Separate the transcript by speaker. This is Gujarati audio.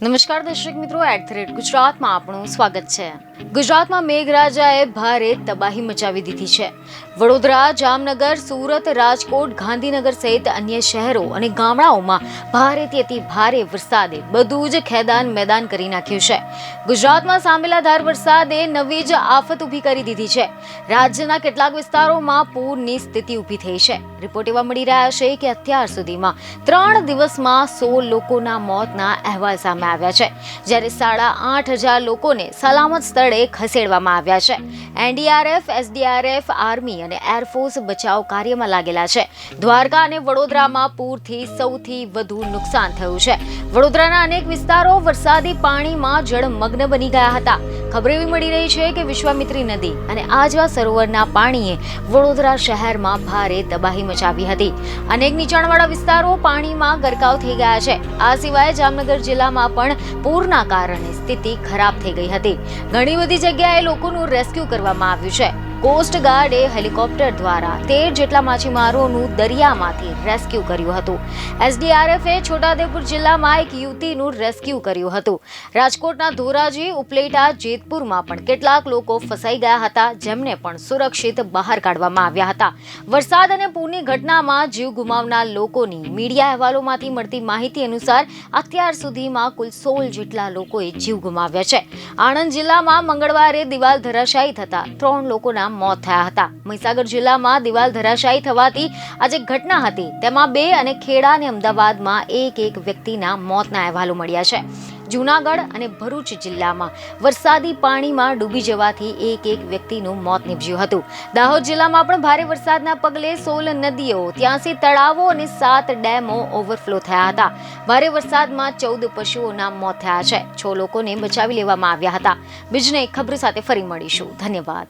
Speaker 1: નમસ્કાર દર્શક મિત્રો, @ગુજરાતમાં આપનું સ્વાગત છે। ગુજરાતમાં મેઘરાજાએ ભારે તબાહી મચાવી દીધી છે। વડોદરા, જામનગર, સુરત, રાજકોટ, ગાંધીનગર સહિત અન્ય શહેરો અને ગામડાઓમાં ભારેથી અતિ ભારે વરસાદે બધું જ ખેદાન મેદાન કરી નાખ્યું છે। ગુજરાતમાં સાંભળેલાધાર વરસાદે નવી જ આફત ઊભી કરી દીધી છે। રાજ્યના કેટલાક વિસ્તારોમાં પૂરની સ્થિતિ ઊભી થઈ છે। રિપોર્ટ એવા મળી રહ્યા છે કે અત્યાર સુધીમાં 3 દિવસમાં 16 લોકોના મોતના અહેવાલ સામે આવ્યા છે, જ્યારે 8,500 લોકોને સલામત સ્થળે ખસેડવામાં આવ્યા છે। એનડીઆરએફ, એસડીઆરએફ, આર્મી અને એરફોર્સ બચાવ કાર્યમાં લાગેલા છે। દ્વારકા અને વડોદરામાં પૂરથી સૌથી વધુ નુકસાન થયું છે। વડોદરાના અનેક વિસ્તારો વરસાદી પાણીમાં જળમગ્ન બની ગયા હતા। ખબર એવી મળી રહી છે કે વિશ્વામિત્રી નદી અને આજવા સરોવરના પાણીએ વડોદરા શહેરમાં ભારે તબાહી મચાવી હતી। અનેક નીચાણવાળા વિસ્તારો પાણીમાં ગરકાવ થઈ ગયા છે। આ સિવાય જામનગર જિલ્લામાં પણ પૂરના કારણે સ્થિતિ ખરાબ થઈ ગઈ હતી। ઘણી બધી જગ્યાએ લોકોનું રેસ્ક્યુ કરવામાં આવ્યું છે। કોસ્ટ ગાર્ડે હેલિકોપ્ટર દ્વારા 13 જેટલા માછીમારોનું દરિયામાંથી રેસ્ક્યુ કર્યું હતું। એસડીઆરએફે છોટાઉદેપુર જિલ્લામાં એક યુવતીનું રેસ્ક્યુ કર્યું હતું। રાજકોટના ધોરાજી, ઉપલેટા, જેતપુરમાં પણ કેટલાક લોકો ફસાઈ ગયા હતા, જેમને પણ સુરક્ષિત બહાર કાઢવામાં આવ્યા હતા। વરસાદ અને પૂરની ઘટનામાં જીવ ગુમાવનાર લોકોની મીડિયા અહેવાલોમાંથી મળતી માહિતી અનુસાર અત્યાર સુધીમાં કુલ 16 જેટલા લોકોએ જીવ ગુમાવ્યા છે। આણંદ જિલ્લામાં મંગળવારે દિવાલ ધરાશાયી થતા 3 લોકોના મોત થયા હતા। મહીસાગર જિલ્લામાં દિવાલ ધરાશાયી થવાથી આ જે ઘટના હતી તેમાં 2 અને ખેડા અને અમદાવાદમાં એક વ્યક્તિના મોતના અહેવાલો મળ્યા છે। જૂનાગઢ અને ભરૂચ જિલ્લામાં વરસાદી પાણીમાં ડૂબી જવાથી એક વ્યક્તિનું મોત નીપજ્યું હતું। દાહોદ જિલ્લામાં પણ ભારે વરસાદના પગલે 16 નદીઓ, 83 તળાવો અને 7 ડેમો ઓવરફ્લો થયા હતા। ભારે વરસાદમાં 14 પશુઓના મોત થયા છે। 6 લોકોને બચાવી લેવામાં આવ્યા હતા। બીજને ખબર સાથે ફરી મળીશું। ધન્યવાદ।